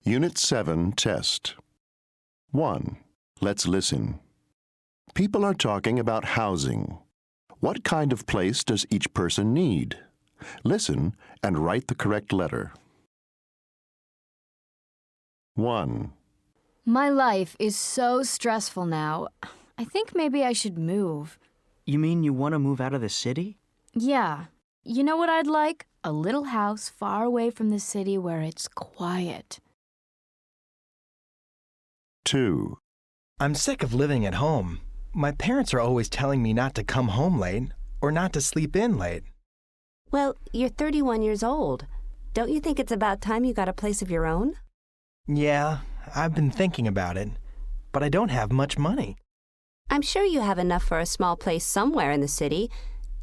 Unit 7 test. 1. Let's listen. People are talking about housing. What kind of place does each person need? Listen and write the correct letter. 1. My life is so stressful now. I think maybe I should move. You mean you want to move out of the city? Yeah. You know what I'd like? A little house far away from the city where it's quiet. 2. I'm sick of living at home. My parents are always telling me not to come home late or not to sleep in late. Well, you're 31 years old. Don't you think it's about time you got a place of your own? Yeah, I've been thinking about it, but I don't have much money. I'm sure you have enough for a small place somewhere in the city.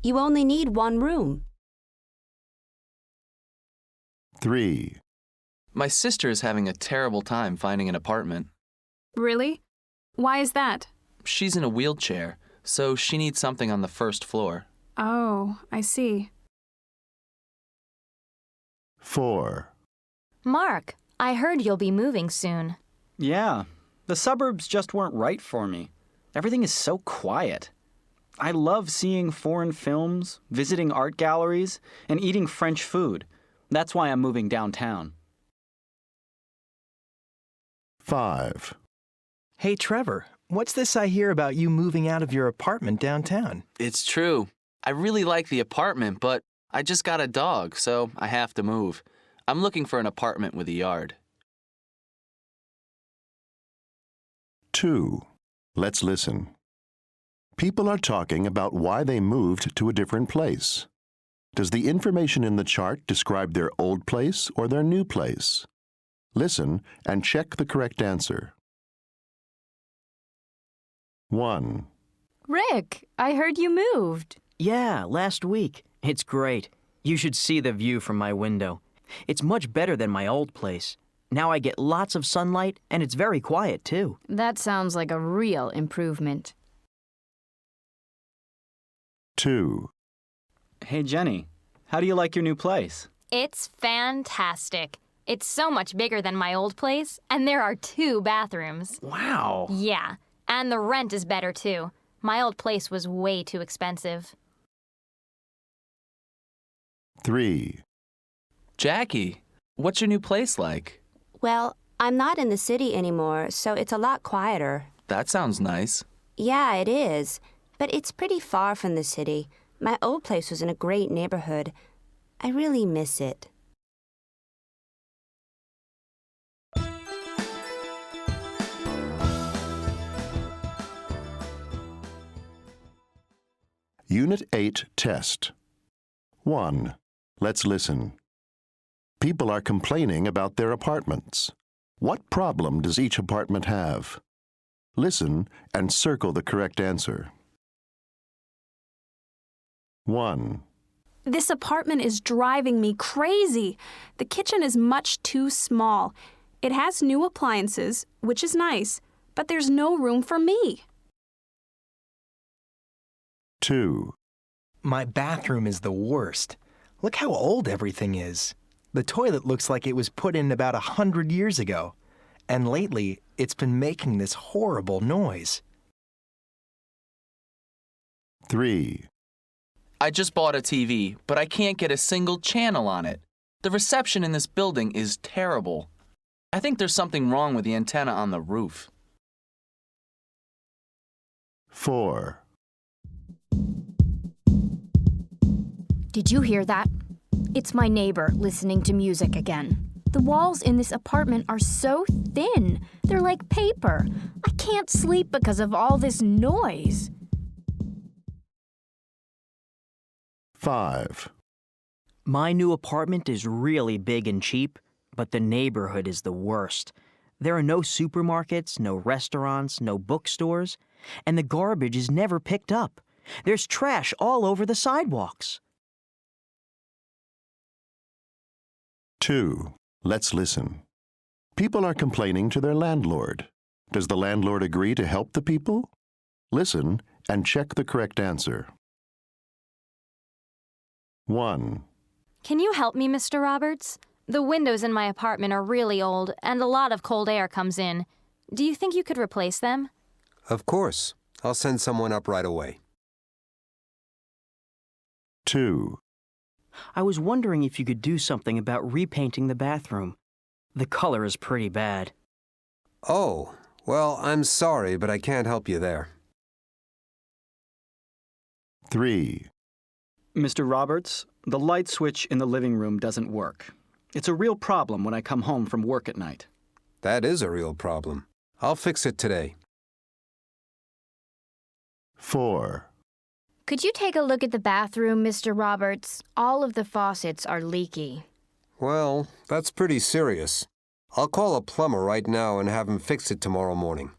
You only need one room. 3. My sister is having a terrible time finding an apartment. Really? Why is that? She's in a wheelchair, so she needs something on the first floor. Oh, I see. 4. Mark, I heard you'll be moving soon. Yeah, the suburbs just weren't right for me. Everything is so quiet. I love seeing foreign films, visiting art galleries, and eating French food. That's why I'm moving downtown. 5. Hey, Trevor, what's this I hear about you moving out of your apartment downtown? It's true. I really like the apartment, but I just got a dog, so I have to move. I'm looking for an apartment with a yard. 2. Let's listen. People are talking about why they moved to a different place. Does the information in the chart describe their old place or their new place? Listen and check the correct answer. 1. Rick, I heard you moved. Yeah, last week. It's great. You should see the view from my window. It's much better than my old place. Now I get lots of sunlight, and it's very quiet, too. That sounds like a real improvement. 2. Hey, Jenny, how do you like your new place? It's fantastic. It's so much bigger than my old place, and there are 2 bathrooms. Wow. Yeah, and the rent is better, too. My old place was way too expensive. 3. Jackie, what's your new place like? Well, I'm not in the city anymore, so it's a lot quieter. That sounds nice. Yeah, it is. But it's pretty far from the city. My old place was in a great neighborhood. I really miss it. Unit 8 test. 1. Let's listen. People are complaining about their apartments. What problem does each apartment have? Listen and circle the correct answer. 1. This apartment is driving me crazy. The kitchen is much too small. It has new appliances, which is nice, but there's no room for me. 2. My bathroom is the worst. Look how old everything is. The toilet looks like it was put in about 100 years ago. And lately, it's been making this horrible noise. 3. I just bought a TV, but I can't get a single channel on it. The reception in this building is terrible. I think there's something wrong with the antenna on the roof. 4. Did you hear that? It's my neighbor listening to music again. The walls in this apartment are so thin. They're like paper. I can't sleep because of all this noise. 5. My new apartment is really big and cheap, but the neighborhood is the worst. There are no supermarkets, no restaurants, no bookstores, and the garbage is never picked up. There's trash all over the sidewalks. 2. Let's listen. People are complaining to their landlord. Does the landlord agree to help the people? Listen and check the correct answer. 1. Can you help me, Mr. Roberts? The windows in my apartment are really old, and a lot of cold air comes in. Do you think you could replace them? Of course. I'll send someone up right away. 2. I was wondering if you could do something about repainting the bathroom. The color is pretty bad. Oh, well, I'm sorry, but I can't help you there. 3. Mr. Roberts, the light switch in the living room doesn't work. It's a real problem when I come home from work at night. That is a real problem. I'll fix it today. 4. Could you take a look at the bathroom, Mr. Roberts? All of the faucets are leaky. Well, that's pretty serious. I'll call a plumber right now and have him fix it tomorrow morning.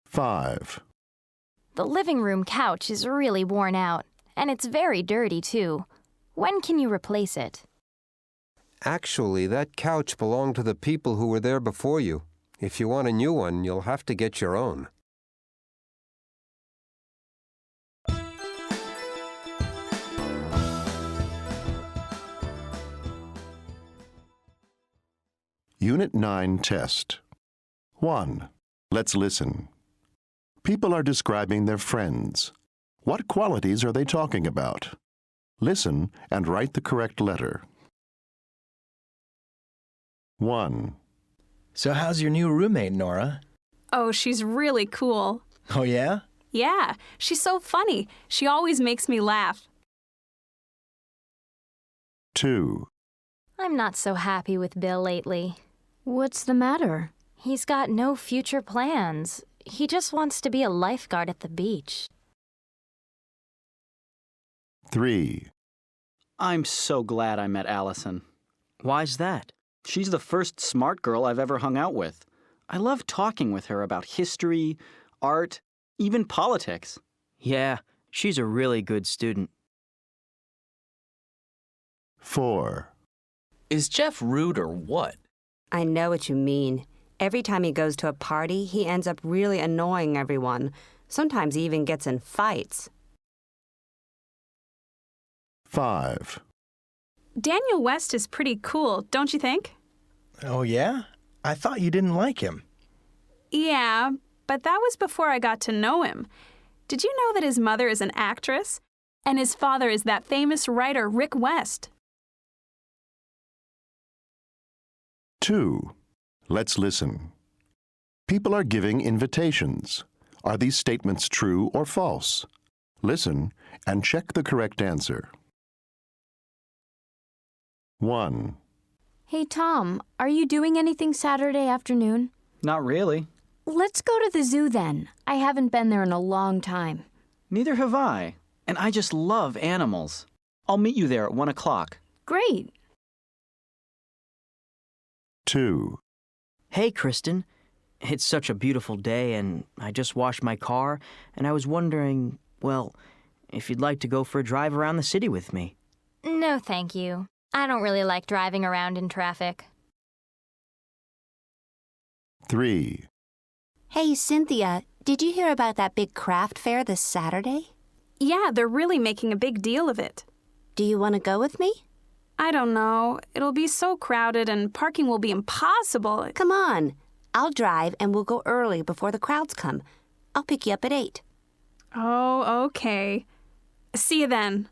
5. The living room couch is really worn out, and it's very dirty, too. When can you replace it? Actually, that couch belonged to the people who were there before you. If you want a new one, you'll have to get your own. Unit 9 test. 1. Let's listen. People are describing their friends. What qualities are they talking about? Listen and write the correct letter. 1. So how's your new roommate, Nora? Oh, she's really cool. Oh, yeah? Yeah, she's so funny. She always makes me laugh. 2. I'm not so happy with Bill lately. What's the matter? He's got no future plans. He just wants to be a lifeguard at the beach. 3. I'm so glad I met Allison. Why's that? She's the first smart girl I've ever hung out with. I love talking with her about history, art, even politics. Yeah, she's a really good student. 4. Is Jeff rude or what? I know what you mean. Every time he goes to a party, he ends up really annoying everyone. Sometimes he even gets in fights. 5. Daniel West is pretty cool, don't you think? Oh, yeah? I thought you didn't like him. Yeah, but that was before I got to know him. Did you know that his mother is an actress? And his father is that famous writer Rick West? 2. Let's listen. People are giving invitations. Are these statements true or false? Listen and check the correct answer. 1. Hey, Tom, are you doing anything Saturday afternoon? Not really. Let's go to the zoo then. I haven't been there in a long time. Neither have I. And I just love animals. I'll meet you there at 1 o'clock. Great. 2. Hey, Kristen. It's such a beautiful day, and I just washed my car, and I was wondering, well, if you'd like to go for a drive around the city with me. No, thank you. I don't really like driving around in traffic. 3. Hey, Cynthia, did you hear about that big craft fair this Saturday? Yeah, they're really making a big deal of it. Do you want to go with me? I don't know. It'll be so crowded and parking will be impossible. Come on. I'll drive and we'll go early before the crowds come. I'll pick you up at 8. Oh, okay. See you then.